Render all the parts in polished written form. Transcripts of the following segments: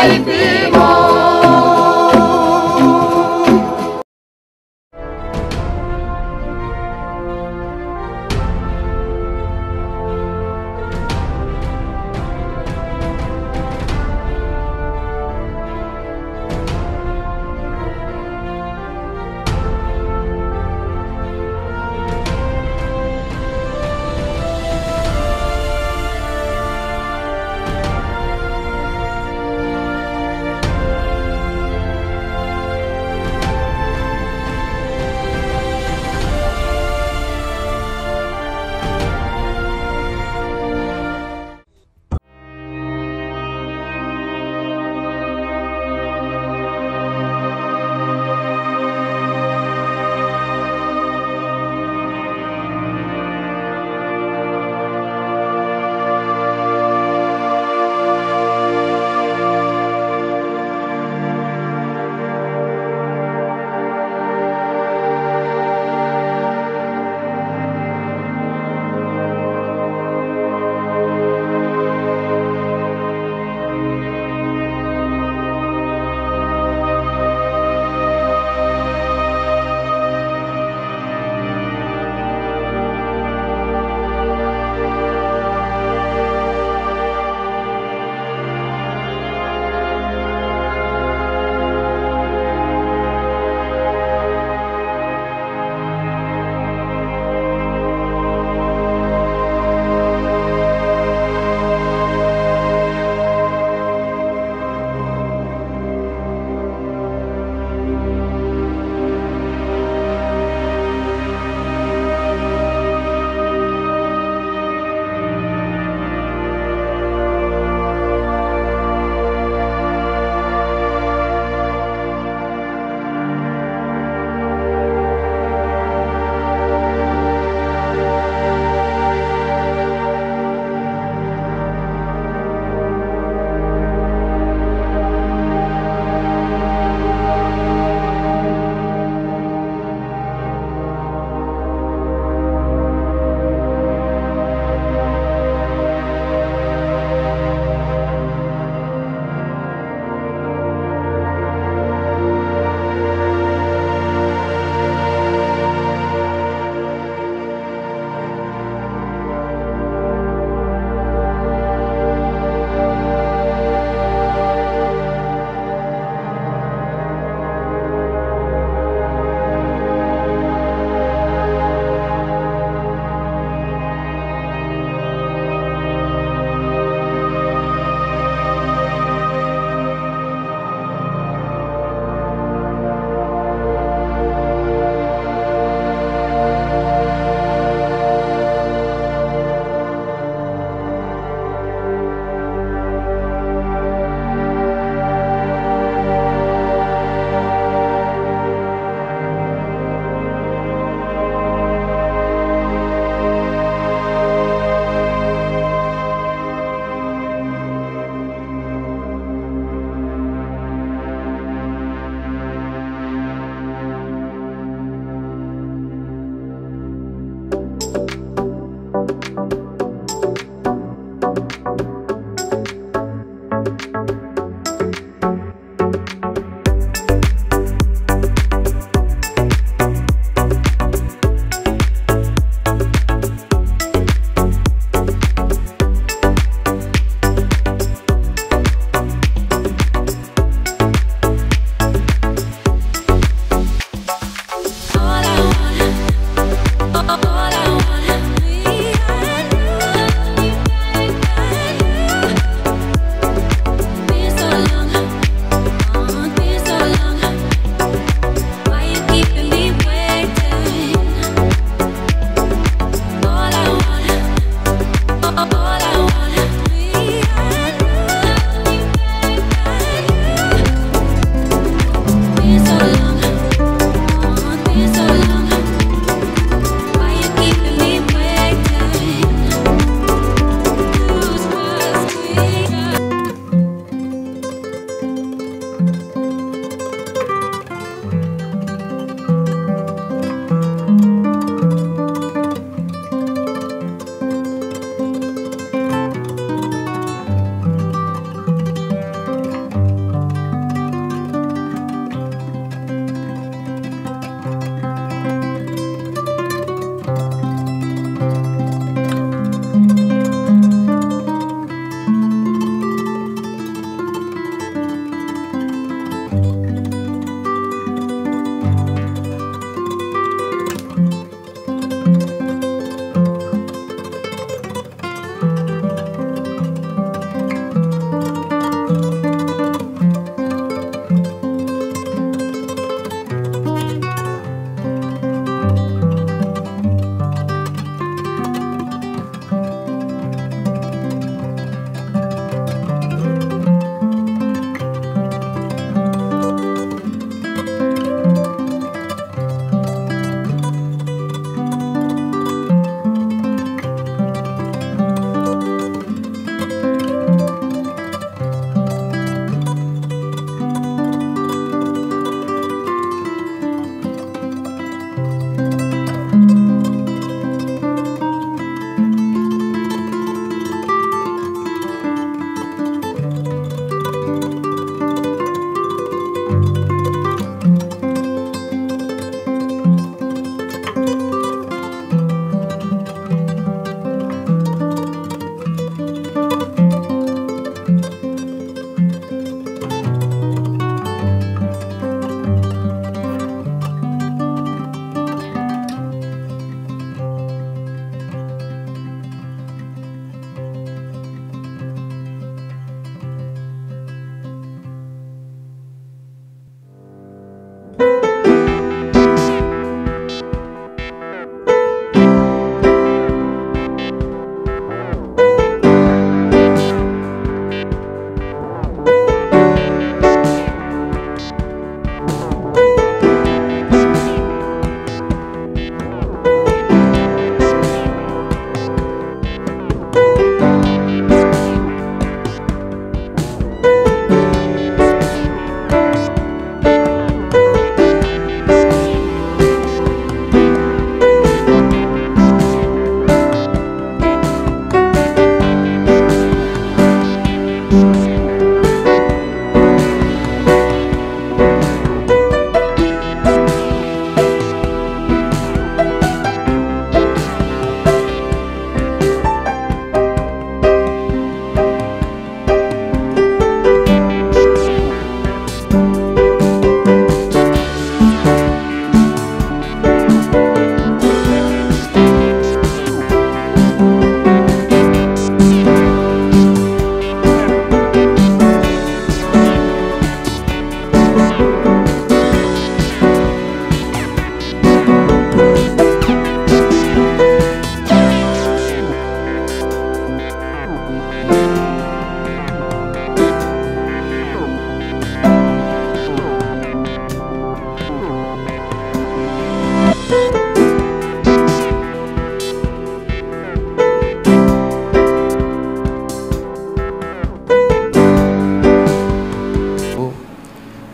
del timón.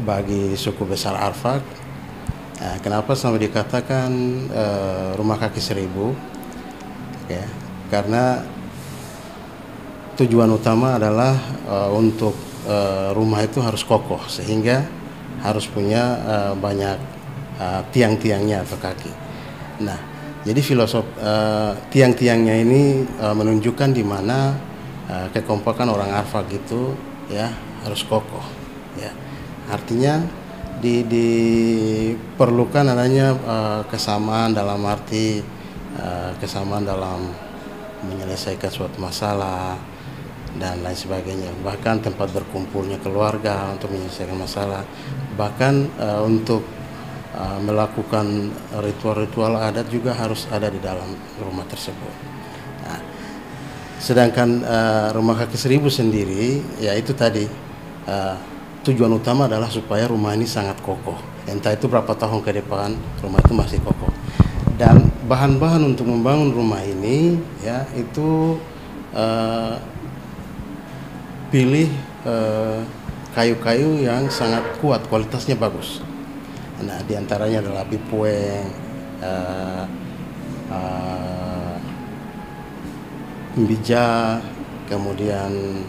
Bagi suku besar Arfak, kenapa sampai dikatakan rumah kaki seribu? Ya, karena tujuan utama adalah untuk rumah itu harus kokoh, sehingga harus punya banyak tiang-tiangnya atau kaki. Nah, jadi filosof tiang-tiangnya ini menunjukkan di mana kekompakan orang Arfak itu ya harus kokoh. Ya. Artinya diperlukan adanya kesamaan dalam arti kesamaan dalam menyelesaikan suatu masalah dan lain sebagainya. Bahkan tempat berkumpulnya keluarga untuk menyelesaikan masalah. Bahkan untuk melakukan ritual-ritual adat juga harus ada di dalam rumah tersebut. Nah, sedangkan rumah kaki seribu sendiri, ya itu tadi tujuan utama adalah supaya rumah ini sangat kokoh. Entah itu berapa tahun ke depan rumah itu masih kokoh. Dan bahan-bahan untuk membangun rumah ini ya itu pilih kayu-kayu yang sangat kuat, kualitasnya bagus. Nah, diantaranya adalah bipueng, mbija, kemudian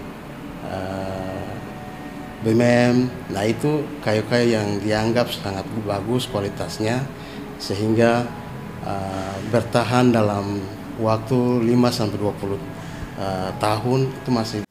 bemem. Nah, itu kayu-kayu yang dianggap sangat bagus kualitasnya, sehingga bertahan dalam waktu 5-20 tahun itu masih.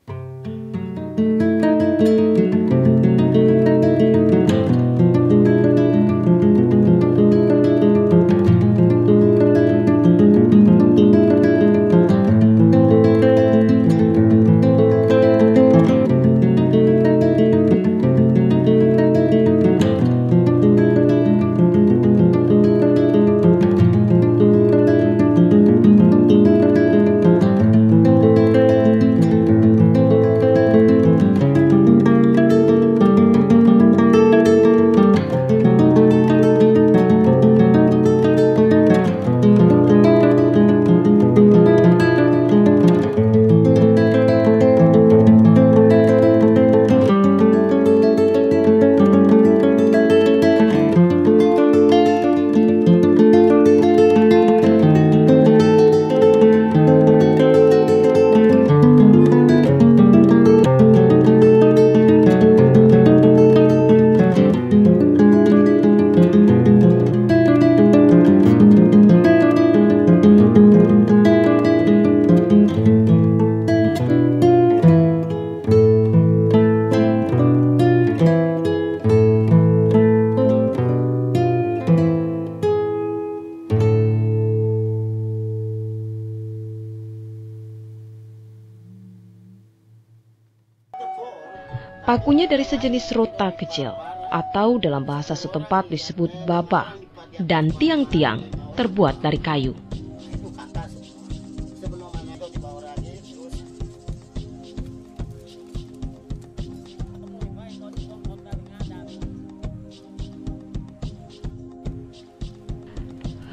Pakunya dari sejenis rota kecil, atau dalam bahasa setempat disebut baba, dan tiang-tiang terbuat dari kayu.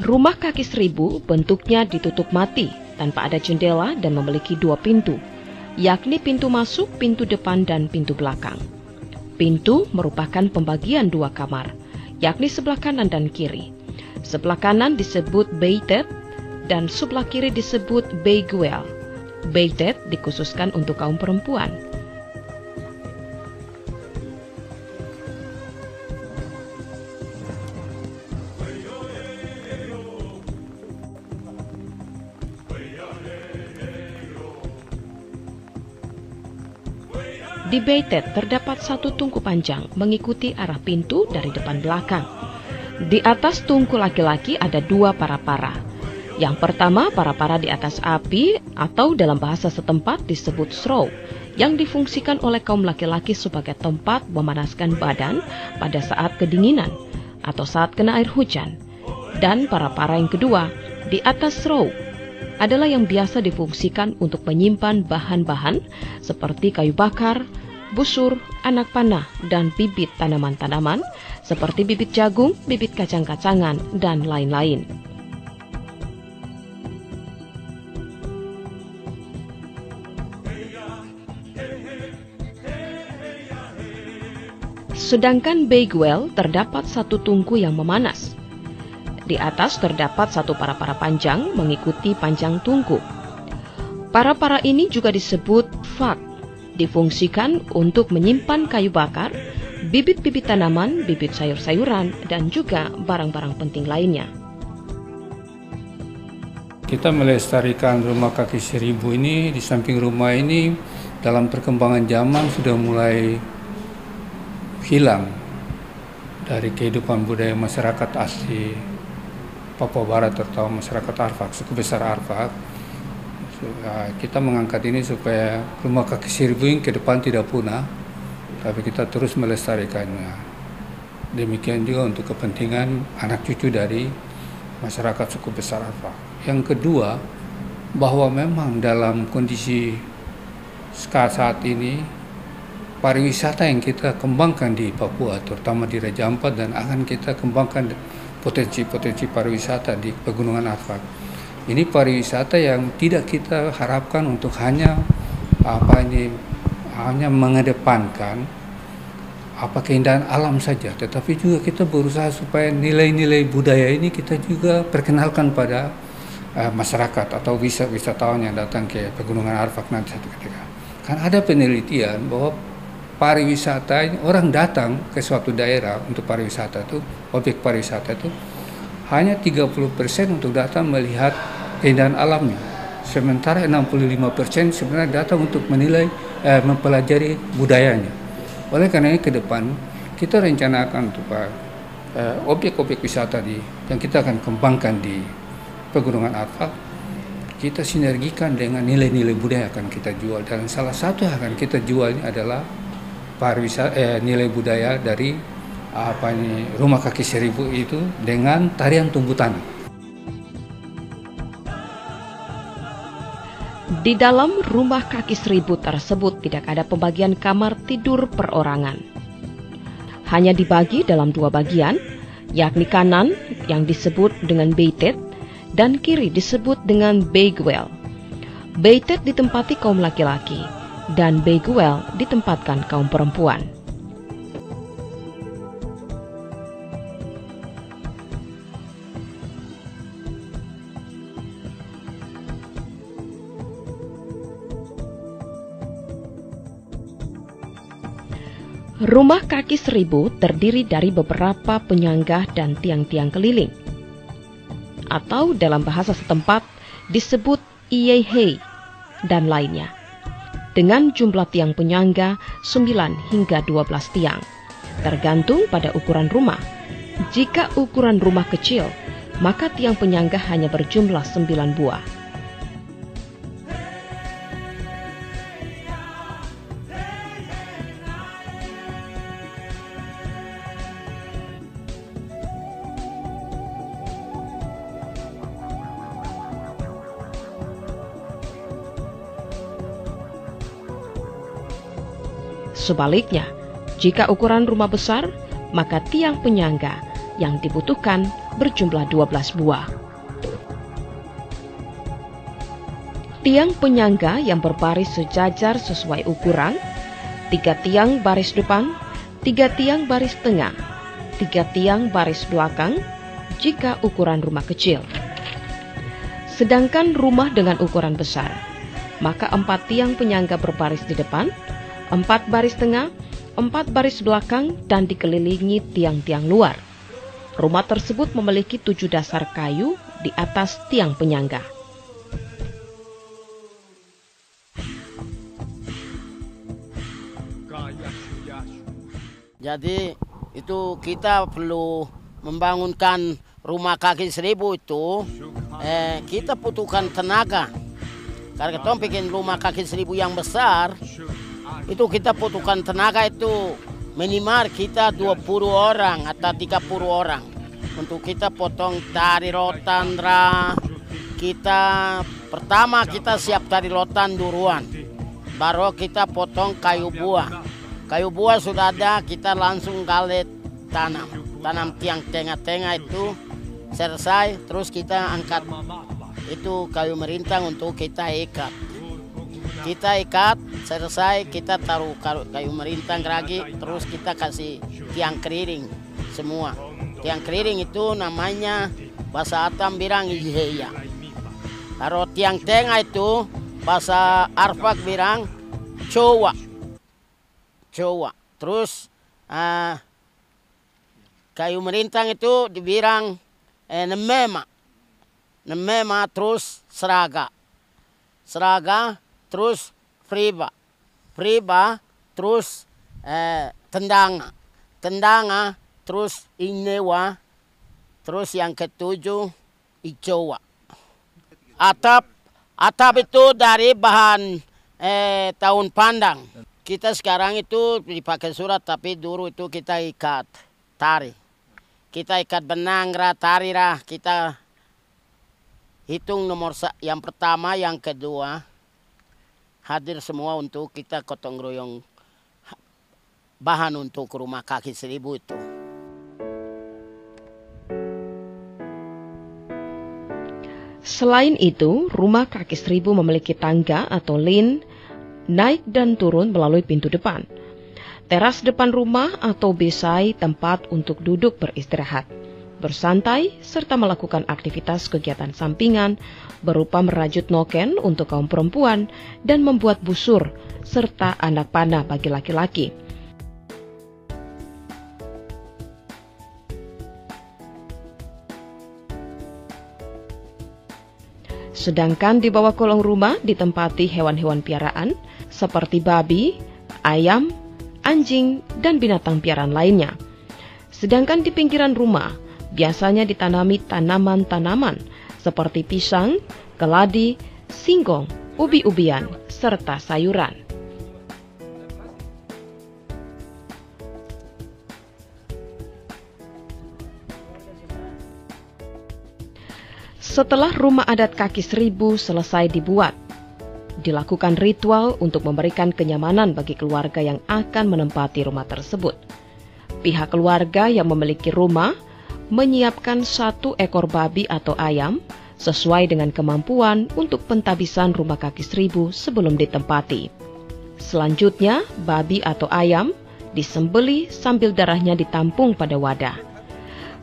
Rumah kaki seribu bentuknya ditutup mati, tanpa ada jendela dan memiliki 2 pintu, yakni pintu masuk, pintu depan, dan pintu belakang. Pintu merupakan pembagian 2 kamar, yakni sebelah kanan dan kiri. Sebelah kanan disebut beitet dan sebelah kiri disebut beiguel. Beitet dikhususkan untuk kaum perempuan. Di Beitet terdapat satu tungku panjang mengikuti arah pintu dari depan belakang. Di atas tungku laki-laki ada dua para-para. Yang pertama, para-para di atas api atau dalam bahasa setempat disebut srow, yang difungsikan oleh kaum laki-laki sebagai tempat memanaskan badan pada saat kedinginan atau saat kena air hujan. Dan para-para yang kedua, di atas srow, adalah yang biasa difungsikan untuk menyimpan bahan-bahan seperti kayu bakar, busur, anak panah, dan bibit tanaman-tanaman seperti bibit jagung, bibit kacang-kacangan, dan lain-lain. Sedangkan Beiguel terdapat satu tungku yang memanas. Di atas terdapat satu para-para panjang mengikuti panjang tungku. Para-para ini juga disebut fak, difungsikan untuk menyimpan kayu bakar, bibit-bibit tanaman, bibit sayur-sayuran, dan juga barang-barang penting lainnya. Kita melestarikan rumah kaki seribu ini. Di samping rumah ini dalam perkembangan zaman sudah mulai hilang dari kehidupan budaya masyarakat asli Papua Barat, terutama masyarakat Arfak, suku besar Arfak. Kita mengangkat ini supaya rumah kaki seribu ini ke depan tidak punah, tapi kita terus melestarikannya. Demikian juga untuk kepentingan anak cucu dari masyarakat suku besar Arfak. Yang kedua, bahwa memang dalam kondisi saat ini, pariwisata yang kita kembangkan di Papua, terutama di Raja Ampat, dan akan kita kembangkan potensi-potensi pariwisata di Pegunungan Arfak. Ini pariwisata yang tidak kita harapkan untuk hanya mengedepankan keindahan alam saja, tetapi juga kita berusaha supaya nilai-nilai budaya ini kita juga perkenalkan pada masyarakat atau wisatawan yang datang ke Pegunungan Arfak nanti satu ketika. Kan ada penelitian bahwa pariwisata, orang datang ke suatu daerah untuk pariwisata itu, objek pariwisata itu hanya 30% untuk datang melihat keindahan alamnya. Sementara 65% sebenarnya datang untuk menilai, mempelajari budayanya. Oleh karena ini ke depan kita rencanakan untuk objek-objek wisata yang kita akan kembangkan di Pegunungan Arfak, kita sinergikan dengan nilai-nilai budaya akan kita jual. Dan salah satu yang akan kita jual ini adalah nilai budaya dari rumah kaki seribu itu dengan tarian tumbuh tanah. Di dalam rumah kaki seribu tersebut tidak ada pembagian kamar tidur perorangan. Hanya dibagi dalam dua bagian, yakni kanan yang disebut dengan Beitet dan kiri disebut dengan Beiguel. Beitet ditempati kaum laki-laki dan Beiguel ditempatkan kaum perempuan. Rumah kaki seribu terdiri dari beberapa penyanggah dan tiang-tiang keliling, atau dalam bahasa setempat disebut Iyehei dan lainnya, dengan jumlah tiang penyangga 9 hingga 12 tiang, tergantung pada ukuran rumah. Jika ukuran rumah kecil, maka tiang penyangga hanya berjumlah 9 buah. Sebaliknya, jika ukuran rumah besar, maka tiang penyangga yang dibutuhkan berjumlah 12 buah. Tiang penyangga yang berbaris sejajar sesuai ukuran, 3 tiang baris depan, 3 tiang baris tengah, 3 tiang baris belakang jika ukuran rumah kecil. Sedangkan rumah dengan ukuran besar, maka 4 tiang penyangga berbaris di depan, 4 baris tengah, 4 baris belakang, dan dikelilingi tiang-tiang luar. Rumah tersebut memiliki 7 dasar kayu di atas tiang penyangga. Jadi itu kita perlu membangunkan rumah kaki seribu itu, kita butuhkan tenaga. Karena kita bikin rumah kaki seribu yang besar, itu kita butuhkan tenaga itu minimal kita 20 orang atau 30 orang. Untuk kita potong tali rotan, pertama kita siap tali rotan duluan. Baru kita potong kayu buah. Kayu buah sudah ada, kita langsung gali tanam tiang tengah-tengah itu selesai, terus kita angkat itu kayu merintang untuk kita ikat. Kita ikat selesai, kita taruh kayu merintang lagi, terus kita kasih tiang keliling semua. Tiang keliling itu namanya bahasa Atam bilang ijeya. Kalau tiang tengah itu bahasa Arfak bilang cowa. Terus kayu merintang itu dibilang nemema. Terus seraga, terus friba, terus tendanga, terus inewa, terus yang ketujuh ijowa. Atap itu dari bahan daun pandang. Kita sekarang itu dipakai surat, tapi dulu itu kita ikat tari. Kita ikat benang tari kita hitung nomor yang pertama, yang kedua. Hadir semua untuk kita gotong royong bahan untuk rumah kaki seribu itu. Selain itu, rumah kaki seribu memiliki tangga atau lin, naik dan turun melalui pintu depan. Teras depan rumah atau besai tempat untuk duduk beristirahat, bersantai, serta melakukan aktivitas kegiatan sampingan berupa merajut noken untuk kaum perempuan dan membuat busur, serta anak panah bagi laki-laki. Sedangkan di bawah kolong rumah ditempati hewan-hewan piaraan seperti babi, ayam, anjing, dan binatang piaraan lainnya. Sedangkan di pinggiran rumah biasanya ditanami tanaman-tanaman seperti pisang, keladi, singkong, ubi-ubian, serta sayuran. Setelah rumah adat kaki seribu selesai dibuat, dilakukan ritual untuk memberikan kenyamanan bagi keluarga yang akan menempati rumah tersebut. Pihak keluarga yang memiliki rumah menyiapkan 1 ekor babi atau ayam sesuai dengan kemampuan untuk pentabisan rumah kaki seribu sebelum ditempati. Selanjutnya, babi atau ayam disembelih sambil darahnya ditampung pada wadah.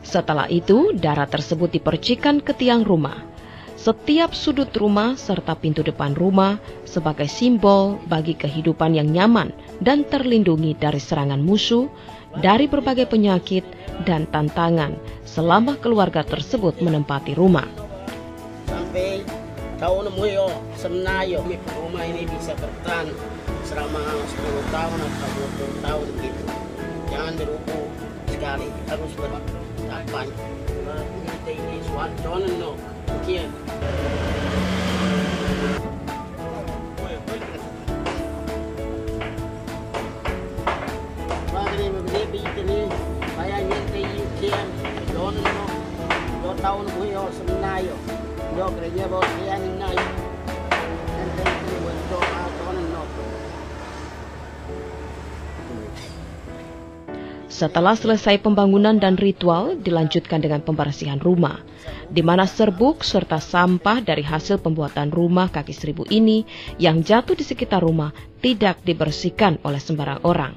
Setelah itu, darah tersebut dipercikan ke tiang rumah, setiap sudut rumah serta pintu depan rumah sebagai simbol bagi kehidupan yang nyaman dan terlindungi dari serangan musuh, dari berbagai penyakit dan tantangan selama keluarga tersebut menempati rumah. Sampai tahun muyo semenayo rumah ini bisa bertahan selama 10 tahun atau 20 tahun gitu. Jangan dirubuh sekali, harus bertahan. Ini suatu no, mungkin. Bagi beberapa ini, bayarnya kian, don no, 2 tahun muyo semenayo, do kerja bawa kian nayo, dan itu untuk don no. Setelah selesai pembangunan dan ritual, dilanjutkan dengan pembersihan rumah, di mana serbuk serta sampah dari hasil pembuatan rumah kaki seribu ini yang jatuh di sekitar rumah tidak dibersihkan oleh sembarang orang.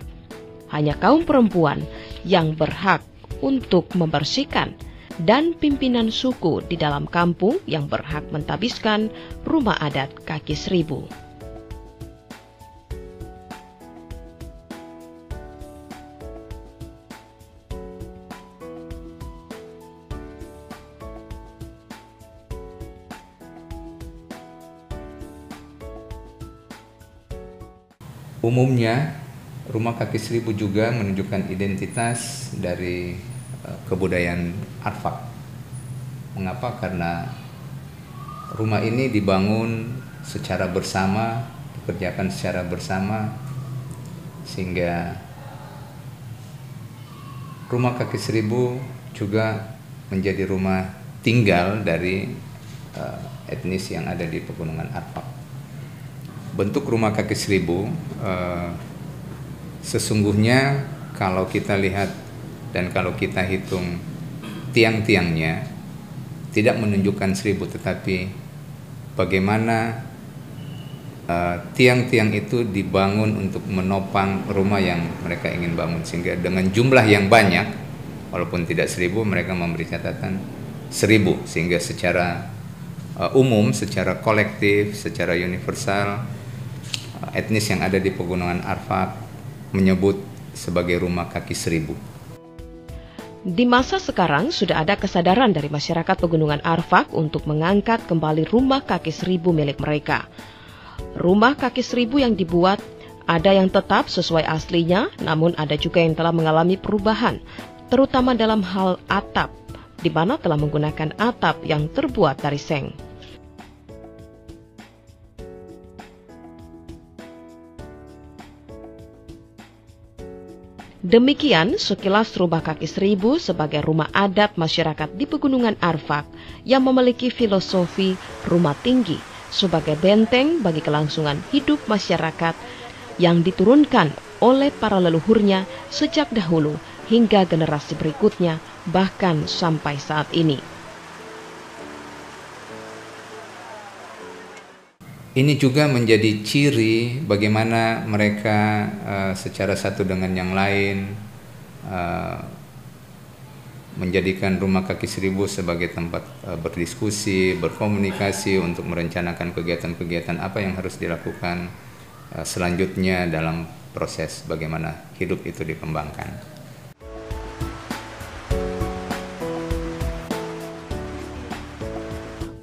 Hanya kaum perempuan yang berhak untuk membersihkan dan pimpinan suku di dalam kampung yang berhak mentabiskan rumah adat kaki seribu. Umumnya Rumah Kaki Seribu juga menunjukkan identitas dari kebudayaan Arfak. Mengapa? Karena rumah ini dibangun secara bersama, dikerjakan secara bersama, sehingga Rumah Kaki Seribu juga menjadi rumah tinggal dari etnis yang ada di Pegunungan Arfak. Bentuk Rumah Kaki Seribu sesungguhnya kalau kita lihat dan kalau kita hitung tiang-tiangnya tidak menunjukkan 1000, tetapi bagaimana tiang-tiang itu dibangun untuk menopang rumah yang mereka ingin bangun, sehingga dengan jumlah yang banyak, walaupun tidak 1000, mereka memberi catatan 1000, sehingga secara umum, secara kolektif, secara universal, etnis yang ada di Pegunungan Arfak menyebut sebagai Rumah Kaki Seribu. Di masa sekarang sudah ada kesadaran dari masyarakat Pegunungan Arfak untuk mengangkat kembali Rumah Kaki Seribu milik mereka. Rumah Kaki Seribu yang dibuat ada yang tetap sesuai aslinya, namun ada juga yang telah mengalami perubahan, terutama dalam hal atap, di mana telah menggunakan atap yang terbuat dari seng. Demikian sekilas Rumah Kaki Seribu sebagai rumah adat masyarakat di Pegunungan Arfak yang memiliki filosofi rumah tinggi sebagai benteng bagi kelangsungan hidup masyarakat yang diturunkan oleh para leluhurnya sejak dahulu hingga generasi berikutnya, bahkan sampai saat ini. Ini juga menjadi ciri bagaimana mereka secara satu dengan yang lain menjadikan Rumah Kaki Seribu sebagai tempat berdiskusi, berkomunikasi untuk merencanakan kegiatan-kegiatan apa yang harus dilakukan selanjutnya dalam proses bagaimana hidup itu dikembangkan.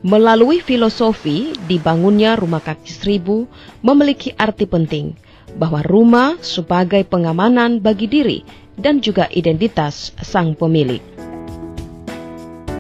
Melalui filosofi dibangunnya Rumah Kaki Seribu memiliki arti penting bahwa rumah sebagai pengamanan bagi diri dan juga identitas sang pemilik.